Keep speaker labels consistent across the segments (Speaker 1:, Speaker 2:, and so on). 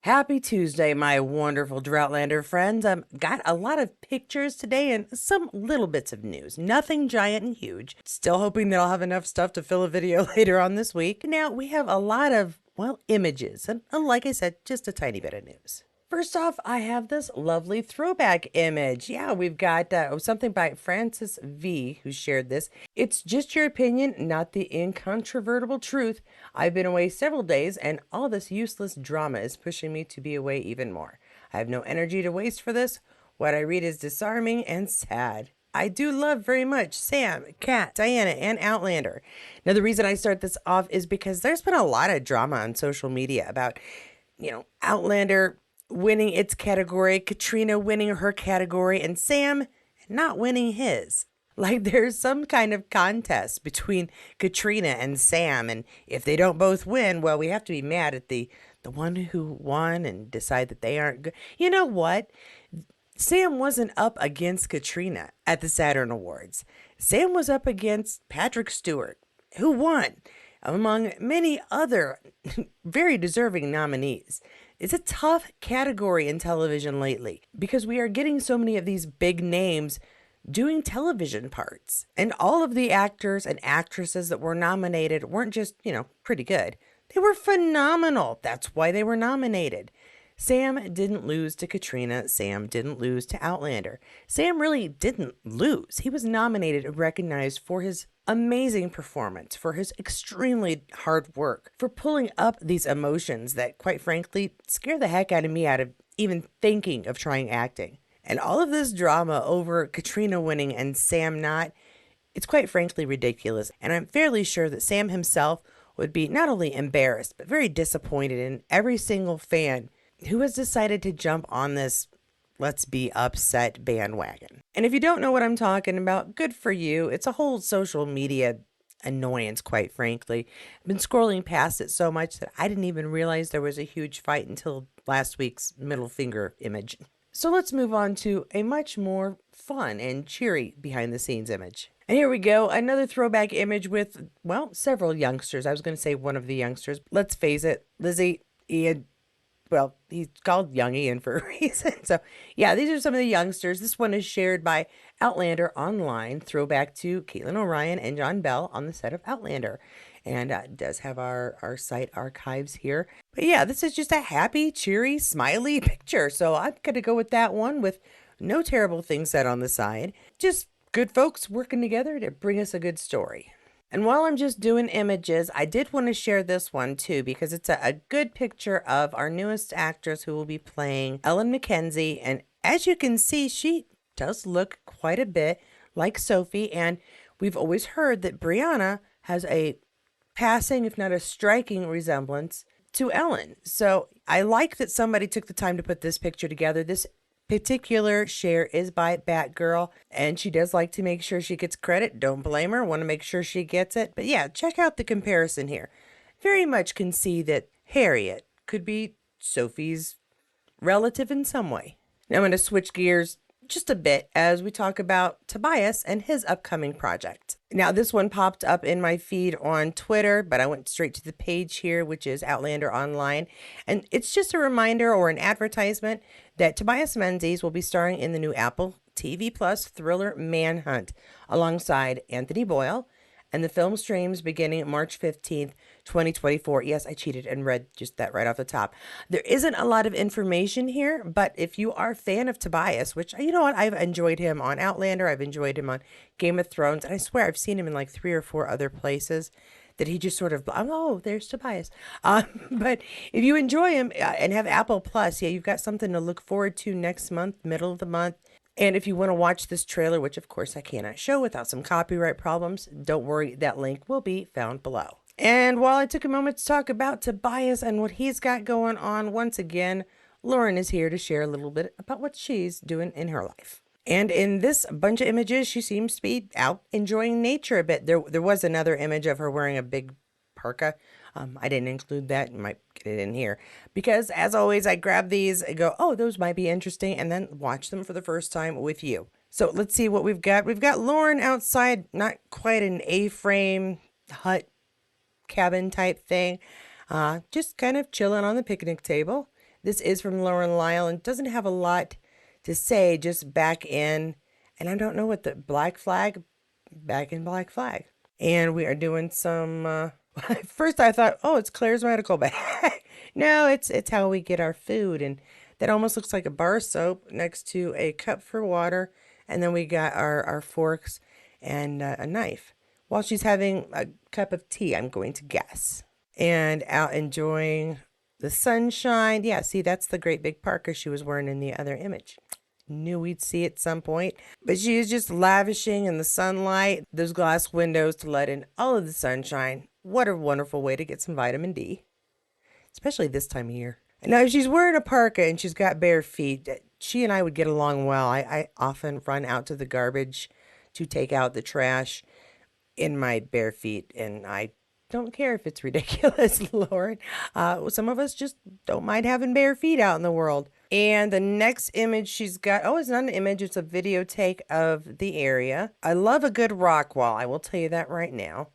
Speaker 1: Happy Tuesday, my wonderful Droughtlander friends. Got a lot of pictures today and some little bits of news. Nothing giant and huge. Still hoping that I'll have enough stuff to fill a video later on this week. Now, we have a lot of, images. And like I said, just a tiny bit of news. First off, I have this lovely throwback image. Yeah, we've got something by Francis V, who shared this. It's just your opinion, not the incontrovertible truth. I've been away several days, and all this useless drama is pushing me to be away even more. I have no energy to waste for this. What I read is disarming and sad. I do love very much Sam, Kat, Diana, and Outlander. Now, the reason I start this off is because there's been a lot of drama on social media about, Outlander winning its category, Katrina winning her category, and Sam not winning his. Like there's some kind of contest between Katrina and Sam, and if they don't both win, well, we have to be mad at the one who won and decide that they aren't good. You know what? Sam wasn't up against Katrina at the Saturn Awards. Sam was up against Patrick Stewart, who won, among many other very deserving nominees. It's a tough category in television lately because we are getting so many of these big names doing television parts. And all of the actors and actresses that were nominated weren't just, pretty good. They were phenomenal. That's why they were nominated. Sam didn't lose to Katrina. Sam didn't lose to Outlander. Sam really didn't lose. He was nominated and recognized for his amazing performance, for his extremely hard work, for pulling up these emotions that, quite frankly, scare the heck out of me out of even thinking of trying acting. And all of this drama over Katrina winning and Sam not, it's quite frankly ridiculous. And I'm fairly sure that Sam himself would be not only embarrassed, but very disappointed in every single fan who has decided to jump on this let's be upset bandwagon. And if you don't know what I'm talking about, good for you. It's a whole social media annoyance, quite frankly. I've been scrolling past it so much that I didn't even realize there was a huge fight until last week's middle finger image. So let's move on to a much more fun and cheery behind the scenes image. And here we go, another throwback image with, several youngsters. I was going to say one of the youngsters. Let's face it, Lizzie, Ian, he's called Young Ian for a reason. So, yeah, these are some of the youngsters. This one is shared by Outlander Online, throwback to Caitlin O'Ryan and John Bell on the set of Outlander. And it does have our site archives here. But yeah, this is just a happy, cheery, smiley picture. So I'm going to go with that one with no terrible things said on the side. Just good folks working together to bring us a good story. And while I'm just doing images, I did want to share this one too, because it's a good picture of our newest actress who will be playing Ellen Mackenzie. And as you can see, she does look quite a bit like Sophie. And we've always heard that Brianna has a passing, if not a striking resemblance to Ellen. So I like that somebody took the time to put this picture together. This particular share is by Batgirl, and she does like to make sure she gets credit. Don't blame her. Want to make sure she gets it. But yeah, check out the comparison here. Very much can see that Harriet could be Sophie's relative in some way. Now I'm going to switch gears just a bit as we talk about Tobias and his upcoming project. Now this one popped up in my feed on Twitter, but I went straight to the page here, which is Outlander Online. And it's just a reminder or an advertisement that Tobias Menzies will be starring in the new Apple TV Plus thriller Manhunt alongside Anthony Boyle. And the film streams beginning March 15th, 2024. Yes, I cheated and read just that right off the top. There isn't a lot of information here, but if you are a fan of Tobias, which, you know what, I've enjoyed him on Outlander, I've enjoyed him on Game of Thrones, and I swear I've seen him in like 3 or 4 other places that he just sort of, oh, there's Tobias. But if you enjoy him and have Apple Plus, yeah, you've got something to look forward to next month, middle of the month. And if you want to watch this trailer, which of course I cannot show without some copyright problems, don't worry, that link will be found below. And while I took a moment to talk about Tobias and what he's got going on, once again, Lauren is here to share a little bit about what she's doing in her life. And in this bunch of images, she seems to be out enjoying nature a bit. There was another image of her wearing a big parka. I didn't include that. You might get it in here because, as always, I grab these and go, oh, those might be interesting, and then watch them for the first time with you. So let's see what we've got. We've got Lauren outside, not quite an A-frame hut cabin type thing, just kind of chilling on the picnic table. This is from Lauren Lyle and doesn't have a lot to say, just back in, and I don't know what the Black Flag, back in Black Flag. And we are doing some, first I thought, oh, it's Claire's medical bag. No, it's how we get our food. And that almost looks like a bar soap next to a cup for water. And then we got our forks and a knife. While she's having a cup of tea, I'm going to guess. And out enjoying the sunshine. Yeah, see, that's the great big parka she was wearing in the other image. Knew we'd see it at some point. But she is just lavishing in the sunlight, those glass windows to let in all of the sunshine. What a wonderful way to get some vitamin D, especially this time of year. Now, if she's wearing a parka and she's got bare feet, she and I would get along well. I often run out to the garbage to take out the trash in my bare feet, and I don't care if it's ridiculous, Lord. Some of us just don't mind having bare feet out in the world. And the next image she's got, oh, it's not an image, it's a video take of the area. I love a good rock wall, I will tell you that right now.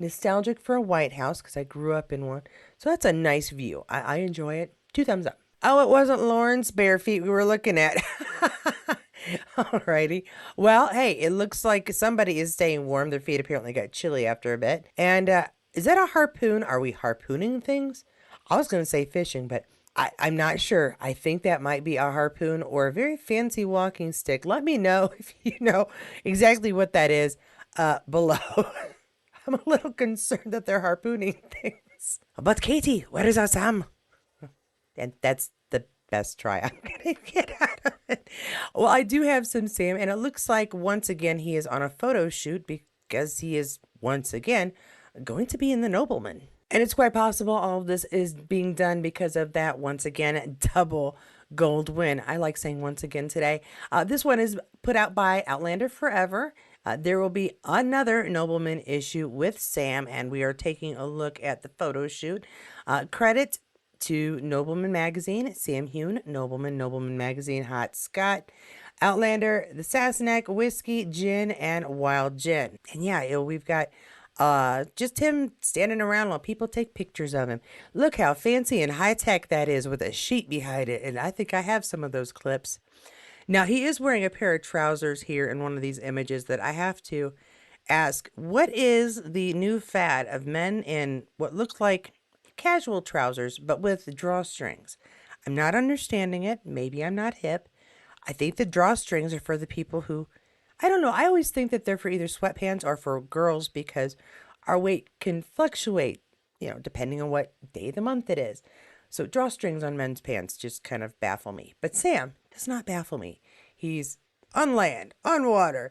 Speaker 1: Nostalgic for a White House, because I grew up in one. So that's a nice view. I enjoy it. 2 thumbs up. Oh, it wasn't Lauren's bare feet we were looking at. Alrighty. Well, hey, it looks like somebody is staying warm. Their feet apparently got chilly after a bit. And is that a harpoon? Are we harpooning things? I was going to say fishing, but I'm not sure. I think that might be a harpoon or a very fancy walking stick. Let me know if you know exactly what that is below. I'm a little concerned that they're harpooning things. But Katie, where is our Sam? And that's the best try I'm going to get out of it. Well, I do have some Sam, and it looks like once again he is on a photo shoot because he is once again going to be in the Nobleman. And it's quite possible all of this is being done because of that, once again, double gold win. I like saying once again today. This one is put out by Outlander Forever. There will be another Nobleman issue with Sam, and we are taking a look at the photo shoot. Credit to Nobleman Magazine, Sam Heughan, Nobleman Magazine, Hot Scott, Outlander, the Sassenach, Whiskey, Gin, and Wild Gin. And yeah, we've got just him standing around while people take pictures of him. Look how fancy and high tech that is with a sheet behind it. And I think I have some of those clips. Now he is wearing a pair of trousers here in one of these images that I have to ask, what is the new fad of men in what looks like casual trousers, but with drawstrings? I'm not understanding it. Maybe I'm not hip. I think the drawstrings are for the people who, I don't know. I always think that they're for either sweatpants or for girls because our weight can fluctuate, depending on what day of the month it is. So drawstrings on men's pants just kind of baffle me. But Sam does not baffle me. He's on land, on water,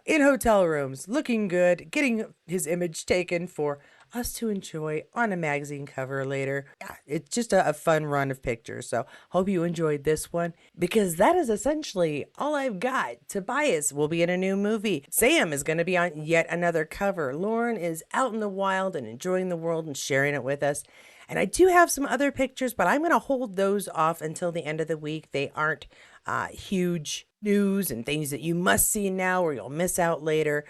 Speaker 1: in hotel rooms, looking good, getting his image taken for us to enjoy on a magazine cover later. Yeah, it's just a fun run of pictures. So hope you enjoyed this one, because that is essentially all I've got. Tobias will be in a new movie. Sam is going to be on yet another cover. Lauren is out in the wild and enjoying the world and sharing it with us. And I do have some other pictures, but I'm going to hold those off until the end of the week. They aren't huge news and things that you must see now or you'll miss out later.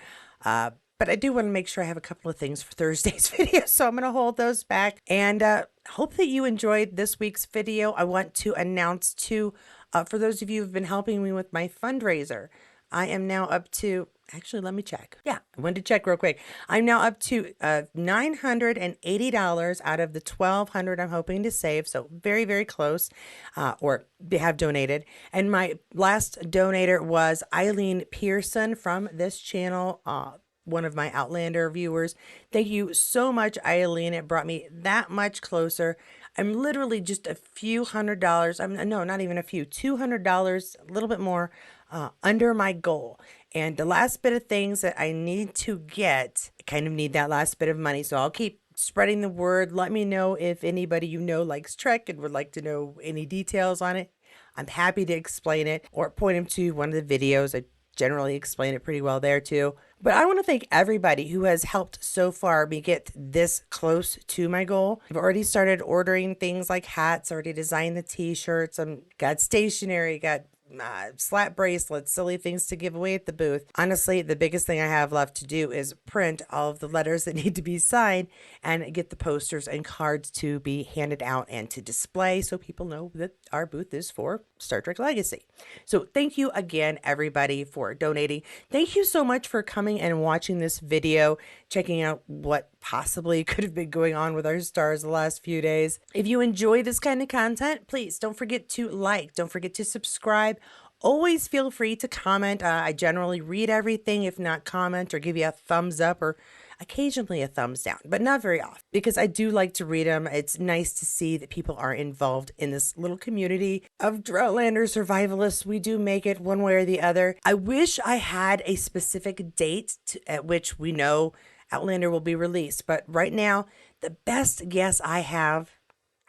Speaker 1: But I do want to make sure I have a couple of things for Thursday's video, so I'm going to hold those back. And hope that you enjoyed this week's video. I want to announce too, for those of you who've been helping me with my fundraiser, I am now up to, actually, let me check. Yeah, I wanted to check real quick. I'm now up to $980 out of the $1,200 I'm hoping to save. So very, very close, or they have donated. And my last donator was Eileen Pearson from this channel, one of my Outlander viewers. Thank you so much, Eileen. It brought me that much closer. I'm literally just a few $100s. No, not even a few, $200, a little bit more under my goal. And the last bit of things that I need to get, I kind of need that last bit of money. So I'll keep spreading the word. Let me know if anybody you know likes Trek and would like to know any details on it. I'm happy to explain it or point them to one of the videos. I generally explain it pretty well there too. But I want to thank everybody who has helped so far me get this close to my goal. I've already started ordering things like hats, already designed the t-shirts. Got stationery, got slap bracelets, silly things to give away at the booth. Honestly, the biggest thing I have left to do is print all of the letters that need to be signed and get the posters and cards to be handed out and to display so people know that our booth is for Star Trek Legacy. So thank you again, everybody, for donating. Thank you so much for coming and watching this video, checking out what possibly could have been going on with our stars the last few days. If you enjoy this kind of content, please don't forget to like, don't forget to subscribe. Always feel free to comment. I generally read everything, if not comment or give you a thumbs up or occasionally a thumbs down, but not very often because I do like to read them. It's nice to see that people are involved in this little community of Droughtlander survivalists. We do make it one way or the other. I wish I had a specific date at which we know Outlander will be released, but right now, the best guess I have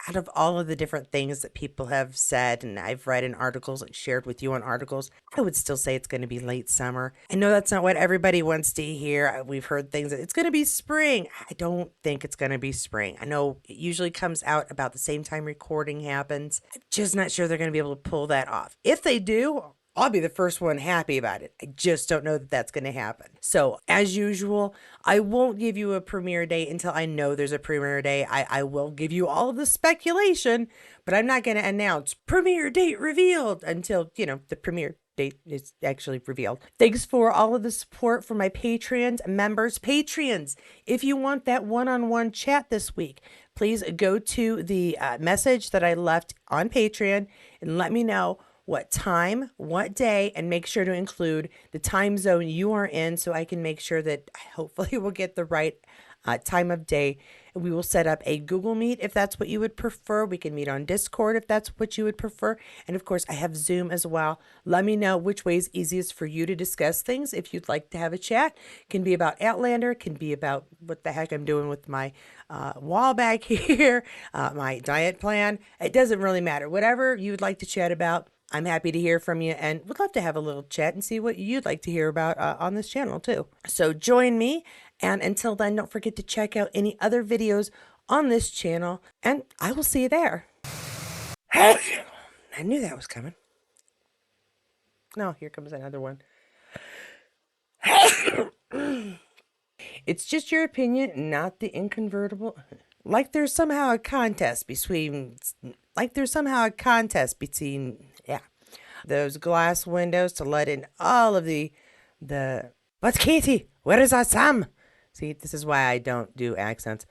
Speaker 1: out of all of the different things that people have said and I've read in articles and shared with you on articles, I would still say it's going to be late summer. I know that's not what everybody wants to hear. We've heard things that it's going to be spring. I don't think it's going to be spring. I know it usually comes out about the same time recording happens. I'm just not sure they're going to be able to pull that off. If they do, I'll be the first one happy about it. I just don't know that that's going to happen. So as usual, I won't give you a premiere date until I know there's a premiere date. I will give you all of the speculation, but I'm not going to announce premiere date revealed until, the premiere date is actually revealed. Thanks for all of the support from my Patreons, members, Patreons. If you want that one-on-one chat this week, please go to the message that I left on Patreon and let me know what time, what day, and make sure to include the time zone you are in so I can make sure that hopefully we'll get the right time of day. We will set up a Google Meet if that's what you would prefer. We can meet on Discord if that's what you would prefer. And of course, I have Zoom as well. Let me know which way is easiest for you to discuss things. If you'd like to have a chat, it can be about Outlander, it can be about what the heck I'm doing with my wall back here, my diet plan. It doesn't really matter. Whatever you'd like to chat about, I'm happy to hear from you and would love to have a little chat and see what you'd like to hear about on this channel too. So join me, and until then, don't forget to check out any other videos on this channel, and I will see you there. I knew that was coming. No, here comes another one. It's just your opinion, not the inconvertible. Like there's somehow a contest between those glass windows to let in all of the but Katie, where is our Sam? See, this is why I don't do accents.